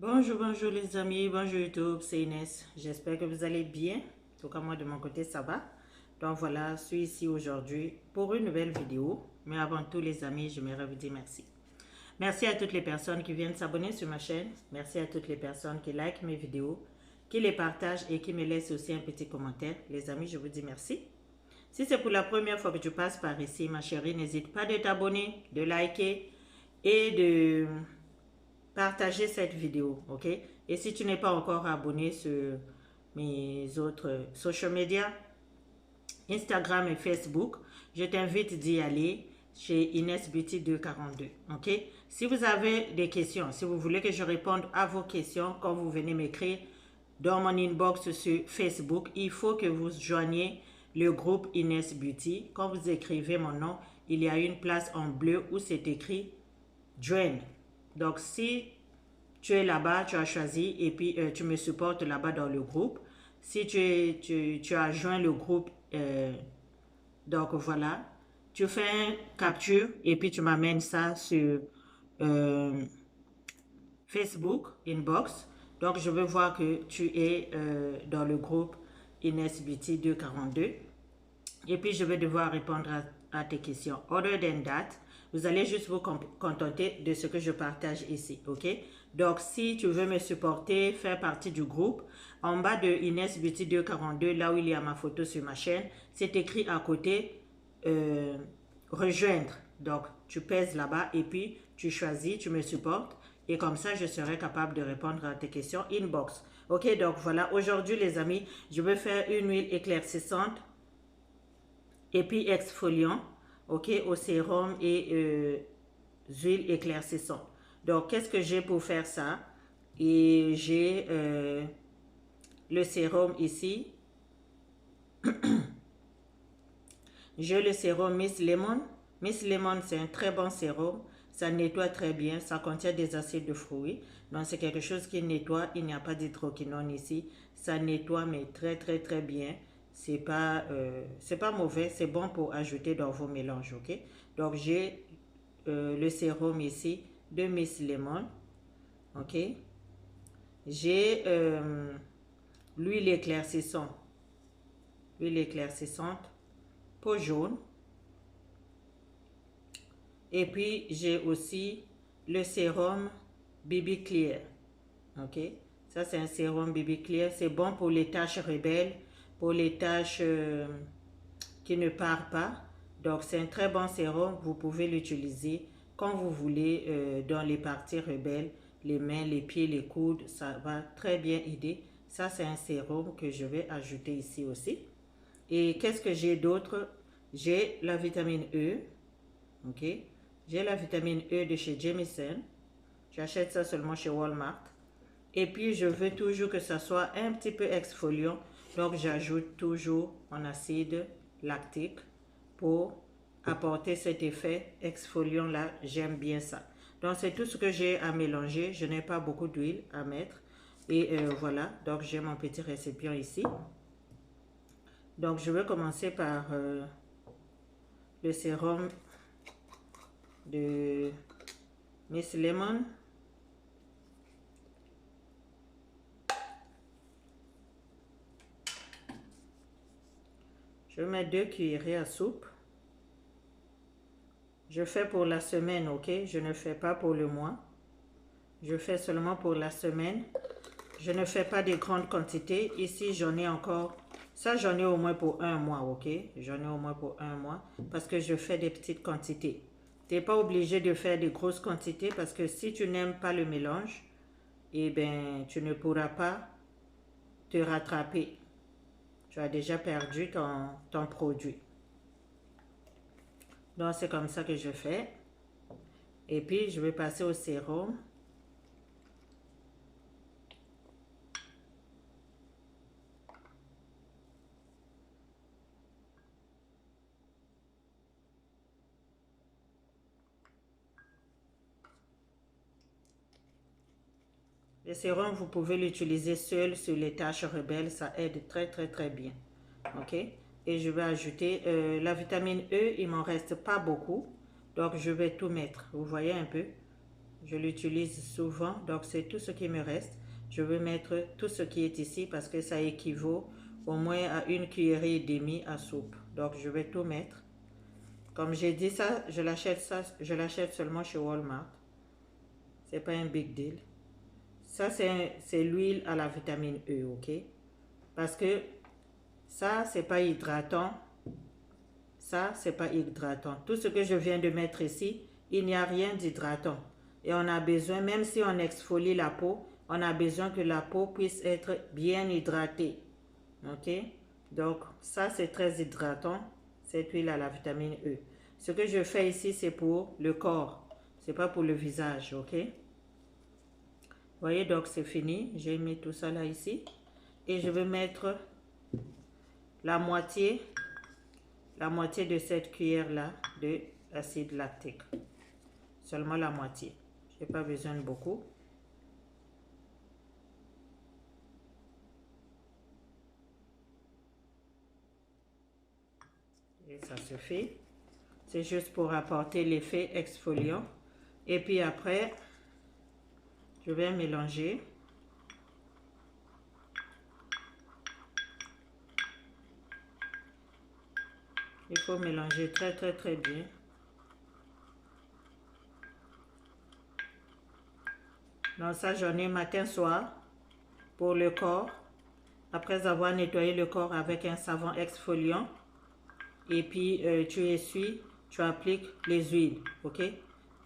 Bonjour les amis, bonjour YouTube, c'est Inès. J'espère que vous allez bien. En tout cas, moi de mon côté, ça va. Donc voilà, je suis ici aujourd'hui pour une nouvelle vidéo. Mais avant tout, les amis, j'aimerais vous dire merci. Merci à toutes les personnes qui viennent s'abonner sur ma chaîne. Merci à toutes les personnes qui likent mes vidéos, qui les partagent et qui me laissent aussi un petit commentaire. Les amis, je vous dis merci. Si c'est pour la première fois que tu passes par ici, ma chérie, n'hésite pas de t'abonner, de liker et de partager cette vidéo, ok? Et si tu n'es pas encore abonné sur mes autres social media, Instagram et Facebook, je t'invite d'y aller chez Inès Beauty 242, ok? Si vous avez des questions, si vous voulez que je réponde à vos questions quand vous venez m'écrire dans mon inbox sur Facebook, il faut que vous joigniez le groupe Inès Beauty. Quand vous écrivez mon nom, il y a une place en bleu où c'est écrit Join. Donc, si tu es là-bas, tu as choisi et puis tu me supportes là-bas dans le groupe. Si tu as joint le groupe, donc voilà, tu fais un capture et puis tu m'amènes ça sur euh, Facebook, inbox. Donc, je veux voir que tu es dans le groupe Inès Beauty 242. Et puis, je vais devoir répondre à tes questions. Other than that, vous allez juste vous contenter de ce que je partage ici, ok? Donc, si tu veux me supporter, faire partie du groupe, en bas de Inès Beauty 242, là où il y a ma photo sur ma chaîne, c'est écrit à côté rejoindre. Donc, tu pèses là-bas et puis tu choisis, tu me supportes. Et comme ça, je serai capable de répondre à tes questions inbox. Ok, donc voilà, aujourd'hui les amis, je vais faire une huile éclaircissante et puis exfoliant, ok, au sérum et huile éclaircissante. Donc, qu'est-ce que j'ai pour faire ça? Et j'ai le sérum ici. J'ai le sérum Miss Lemon. Miss Lemon, c'est un très bon sérum. Ça nettoie très bien. Ça contient des acides de fruits. Donc, c'est quelque chose qui nettoie. Il n'y a pas d'hydroquinone ici. Ça nettoie, mais très, très, très bien. C'est pas mauvais. C'est bon pour ajouter dans vos mélanges, ok? Donc, j'ai le sérum ici de Miss Lemon, ok? J'ai l'huile éclaircissante. L'huile éclaircissante, peau jaune. Et puis, j'ai aussi le sérum BB Clear. Ok? Ça, c'est un sérum BB Clear. C'est bon pour les taches rebelles, pour les taches qui ne partent pas. Donc, c'est un très bon sérum. Vous pouvez l'utiliser quand vous voulez dans les parties rebelles, les mains, les pieds, les coudes. Ça va très bien aider. Ça, c'est un sérum que je vais ajouter ici aussi. Et qu'est-ce que j'ai d'autre? J'ai la vitamine E. Ok? J'ai la vitamine E de chez Jamieson. J'achète ça seulement chez Walmart. Et puis, je veux toujours que ça soit un petit peu exfoliant. Donc, j'ajoute toujours mon acide lactique pour apporter cet effet exfoliant là. J'aime bien ça. Donc, c'est tout ce que j'ai à mélanger. Je n'ai pas beaucoup d'huile à mettre. Et voilà. Donc, j'ai mon petit récipient ici. Donc, je vais commencer par le sérum de Miss Lemon. Je mets 2 cuillerées à soupe. Je fais pour la semaine, ok? Je ne fais pas pour le mois. Je fais seulement pour la semaine. Je ne fais pas de grandes quantités. Ici, j'en ai encore... Ça, j'en ai au moins pour un mois, ok? J'en ai au moins pour un mois parce que je fais des petites quantités. Tu n'es pas obligé de faire de grosses quantités parce que si tu n'aimes pas le mélange, eh bien, tu ne pourras pas te rattraper. Tu as déjà perdu ton produit. Donc, c'est comme ça que je fais. Et puis, je vais passer au sérum. Le sérum, vous pouvez l'utiliser seul sur les taches rebelles. Ça aide très, très, très bien. OK? Et je vais ajouter la vitamine E. Il m'en reste pas beaucoup. Donc, je vais tout mettre. Vous voyez un peu? Je l'utilise souvent, donc c'est tout ce qui me reste. Je vais mettre tout ce qui est ici parce que ça équivaut au moins à 1,5 cuillerée à soupe. Donc je vais tout mettre. Comme j'ai dit ça, je l'achète seulement chez Walmart. C'est pas un big deal. Ça c'est l'huile à la vitamine E, ok? Parce que ça c'est pas hydratant. Ça c'est pas hydratant. Tout ce que je viens de mettre ici, il n'y a rien d'hydratant. Et on a besoin, même si on exfolie la peau, on a besoin que la peau puisse être bien hydratée. Ok? Donc ça c'est très hydratant, cette huile à la vitamine E. Ce que je fais ici c'est pour le corps, c'est pas pour le visage, ok? Vous voyez, donc c'est fini. J'ai mis tout ça là ici. Et je vais mettre la moitié de cette cuillère là de acide lactique. Seulement la moitié. J'ai pas besoin de beaucoup. Et ça suffit. C'est juste pour apporter l'effet exfoliant. Et puis après, je vais mélanger. Il faut mélanger très bien. Donc ça, j'en ai matin, soir pour le corps. Après avoir nettoyé le corps avec un savon exfoliant. Et puis tu essuies, tu appliques les huiles, ok?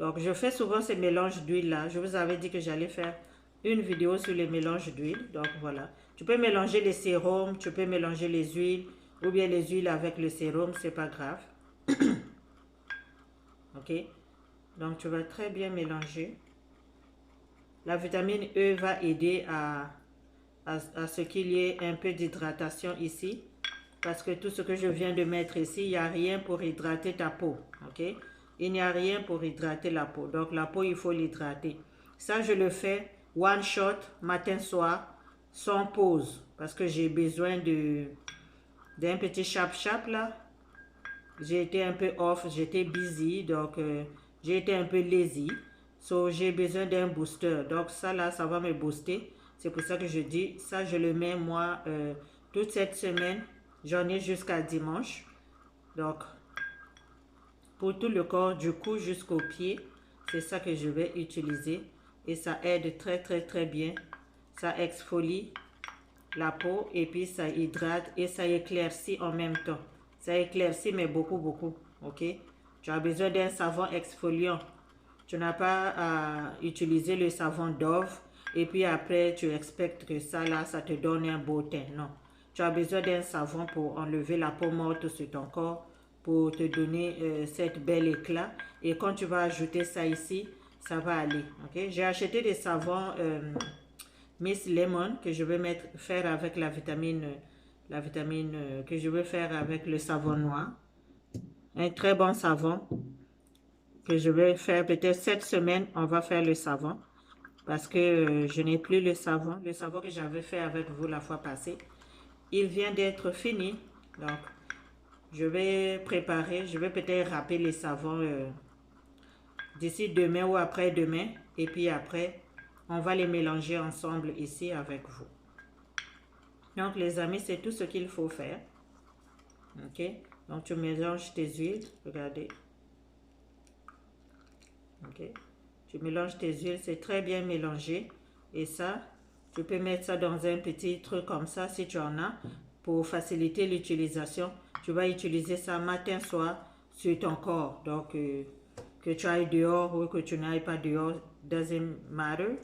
Donc je fais souvent ces mélanges d'huile là. Je vous avais dit que j'allais faire une vidéo sur les mélanges d'huile. Donc voilà. Tu peux mélanger les sérums, tu peux mélanger les huiles ou bien les huiles avec le sérum, c'est pas grave. Ok? Donc tu vas très bien mélanger. La vitamine E va aider à ce qu'il y ait un peu d'hydratation ici. Parce que tout ce que je viens de mettre ici, il n'y a rien pour hydrater ta peau. Ok? Il n'y a rien pour hydrater la peau. Donc la peau, il faut l'hydrater. Ça, je le fais one shot, matin, soir, sans pause. Parce que j'ai besoin d'un petit chap-chap là. J'ai été un peu off, j'étais busy. Donc j'ai été un peu lazy. So j'ai besoin d'un booster. Donc ça là, ça va me booster. C'est pour ça que je dis, ça je le mets moi toute cette semaine. J'en ai jusqu'à dimanche. Donc, pour tout le corps, du cou jusqu'aux pieds, c'est ça que je vais utiliser. Et ça aide très bien. Ça exfolie la peau et puis ça hydrate et ça éclaircit en même temps. Ça éclaircit mais beaucoup. Ok? Tu as besoin d'un savon exfoliant. Tu n'as pas à utiliser le savon Dove et puis après tu expectes que ça là, ça te donne un beau teint. Non. Tu as besoin d'un savon pour enlever la peau morte sur ton corps, pour te donner cette belle éclat. Et quand tu vas ajouter ça ici, ça va aller. Okay? J'ai acheté des savons Miss Lemon que je vais faire avec la vitamine que je vais faire avec le savon noir. Un très bon savon que je vais faire peut-être cette semaine. On va faire le savon parce que je n'ai plus le savon que j'avais fait avec vous la fois passée. Il vient d'être fini, donc je vais préparer, je vais peut-être râper les savons d'ici demain ou après-demain. Et puis après, on va les mélanger ensemble ici avec vous. Donc les amis, c'est tout ce qu'il faut faire. Ok, donc tu mélanges tes huiles, regardez. Ok, tu mélanges tes huiles, c'est très bien mélangé. Et ça, tu peux mettre ça dans un petit truc comme ça si tu en as. Pour faciliter l'utilisation, tu vas utiliser ça matin, soir sur ton corps. Donc, que tu ailles dehors ou que tu n'ailles pas dehors, doesn't matter,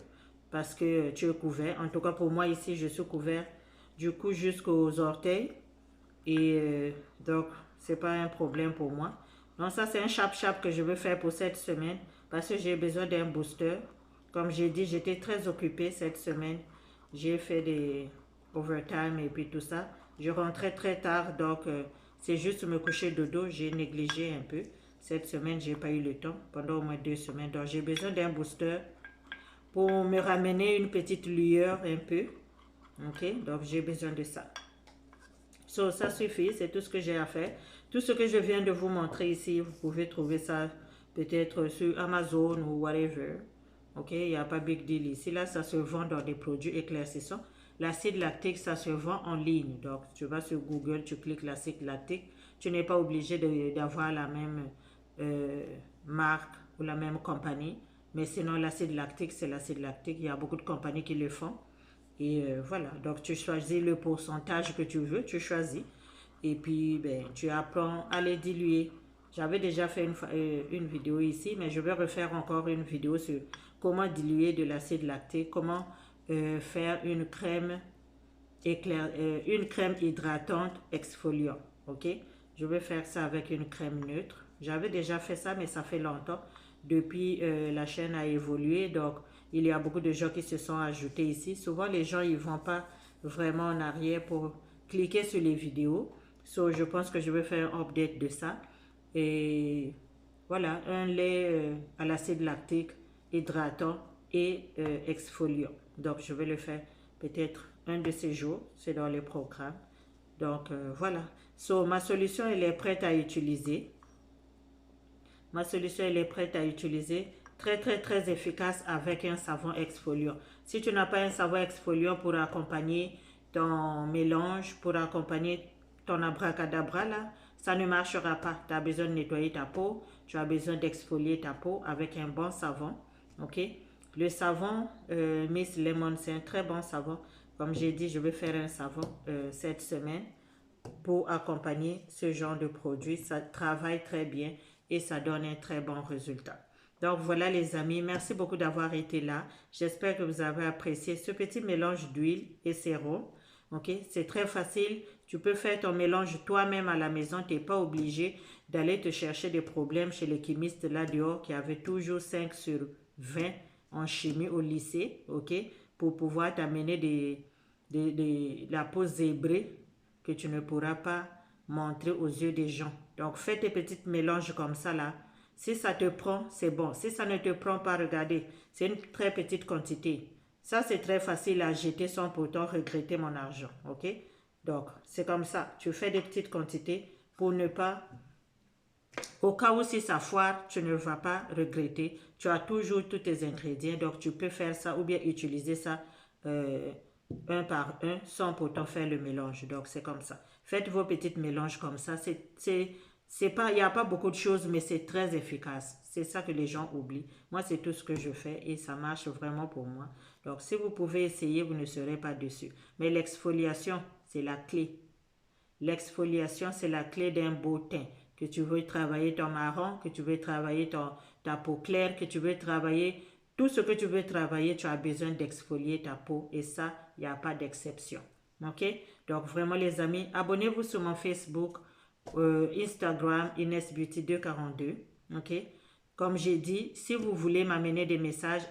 parce que tu es couvert. En tout cas, pour moi ici, je suis couvert du cou jusqu'aux orteils. Et donc, c'est pas un problème pour moi. Donc, ça, c'est un chap-chap que je veux faire pour cette semaine parce que j'ai besoin d'un booster. Comme j'ai dit, j'étais très occupée cette semaine. J'ai fait des overtime et puis tout ça. Je rentrais très tard, donc c'est juste me coucher de dos. J'ai négligé un peu. Cette semaine, j'ai pas eu le temps pendant au moins 2 semaines. Donc, j'ai besoin d'un booster pour me ramener une petite lueur un peu. Ok, donc j'ai besoin de ça. So, ça suffit, c'est tout ce que j'ai à faire. Tout ce que je viens de vous montrer ici, vous pouvez trouver ça peut-être sur Amazon ou whatever. Ok, il n'y a pas big deal ici. Là, ça se vend dans des produits éclaircissants. L'acide lactique, ça se vend en ligne. Donc, tu vas sur Google, tu cliques l'acide lactique. Tu n'es pas obligé d'avoir la même euh, marque ou la même compagnie. Mais sinon, l'acide lactique, c'est l'acide lactique. Il y a beaucoup de compagnies qui le font. Et voilà, donc tu choisis le pourcentage que tu veux, tu choisis. Et puis, ben, tu apprends à les diluer. J'avais déjà fait une vidéo ici, mais je vais refaire encore une vidéo sur comment diluer de l'acide lactique, comment faire une crème hydratante exfoliante. Ok, je vais faire ça avec une crème neutre. J'avais déjà fait ça, mais ça fait longtemps. Depuis, la chaîne a évolué, donc il y a beaucoup de gens qui se sont ajoutés ici. Souvent, les gens ils vont pas vraiment en arrière pour cliquer sur les vidéos. So, je pense que je vais faire un update de ça. Et voilà, un lait à l'acide lactique hydratant et exfoliant. Donc, je vais le faire peut-être un de ces jours. C'est dans les programmes. Donc, voilà. So, ma solution, elle est prête à utiliser. Ma solution, elle est prête à utiliser. Très, très, très efficace avec un savon exfoliant. Si tu n'as pas un savon exfoliant pour accompagner ton mélange, pour accompagner ton abracadabra, là, ça ne marchera pas. Tu as besoin de nettoyer ta peau. Tu as besoin d'exfolier ta peau avec un bon savon. Ok? Le savon Miss Lemon, c'est un très bon savon. Comme j'ai dit, je vais faire un savon cette semaine pour accompagner ce genre de produit. Ça travaille très bien et ça donne un très bon résultat. Donc voilà les amis, merci beaucoup d'avoir été là. J'espère que vous avez apprécié ce petit mélange d'huile et sérum. Ok, c'est très facile. Tu peux faire ton mélange toi-même à la maison. Tu n'es pas obligé d'aller te chercher des problèmes chez les chimistes là dehors qui avaient toujours 5 sur 20 en chimie au lycée. Ok, pour pouvoir t'amener la peau zébrée que tu ne pourras pas montrer aux yeux des gens. Donc, fais tes petites mélanges comme ça là. Si ça te prend, c'est bon. Si ça ne te prend pas, regardez, c'est une très petite quantité. Ça, c'est très facile à jeter sans pourtant regretter mon argent. Ok? Donc, c'est comme ça. Tu fais des petites quantités pour ne pas... Au cas où si ça foire, tu ne vas pas regretter. Tu as toujours tous tes ingrédients. Donc, tu peux faire ça ou bien utiliser ça un par un sans pourtant faire le mélange. Donc, c'est comme ça. Faites vos petites mélanges comme ça. C'est pas, il n'y a pas beaucoup de choses, mais c'est très efficace. C'est ça que les gens oublient. Moi, c'est tout ce que je fais et ça marche vraiment pour moi. Donc, si vous pouvez essayer, vous ne serez pas déçus. Mais l'exfoliation, c'est la clé. L'exfoliation, c'est la clé d'un beau teint. Que tu veux travailler ton marron, que tu veux travailler ta peau claire, que tu veux travailler tout ce que tu veux travailler, tu as besoin d'exfolier ta peau. Et ça, il n'y a pas d'exception. Ok? Donc, vraiment, les amis, abonnez-vous sur mon Facebook, Instagram, Ines Beauty 242. Ok? Comme j'ai dit, si vous voulez m'amener des messages,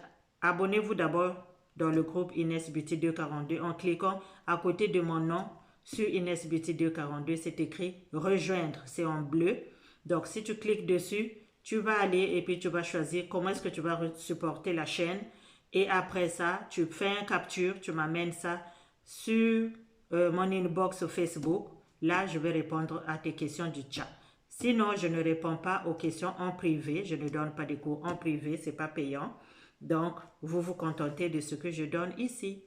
abonnez-vous d'abord dans le groupe Ines Beauty 242 en cliquant à côté de mon nom. Sur Ines Beauty 242, c'est écrit rejoindre, c'est en bleu. Donc, si tu cliques dessus, tu vas aller et puis tu vas choisir comment est-ce que tu vas supporter la chaîne. Et après ça, tu fais un capture, tu m'amènes ça sur mon inbox Facebook. Là, je vais répondre à tes questions du chat. Sinon, je ne réponds pas aux questions en privé. Je ne donne pas des cours en privé, c'est pas payant. Donc, vous vous contentez de ce que je donne ici.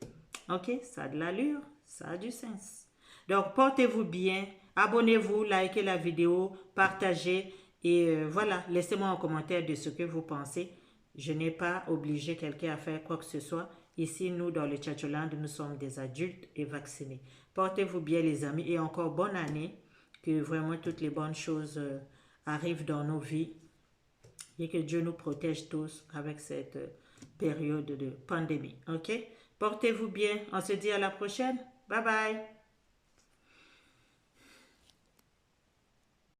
Ok, ça a de l'allure, ça a du sens. Donc, portez-vous bien, abonnez-vous, likez la vidéo, partagez et voilà, laissez-moi un commentaire de ce que vous pensez. Je n'ai pas obligé quelqu'un à faire quoi que ce soit. Ici, nous, dans le Tchatcholand, nous sommes des adultes et vaccinés. Portez-vous bien, les amis, et encore bonne année. Que vraiment toutes les bonnes choses arrivent dans nos vies et que Dieu nous protège tous avec cette période de pandémie. Ok? Portez-vous bien. On se dit à la prochaine. Bye bye.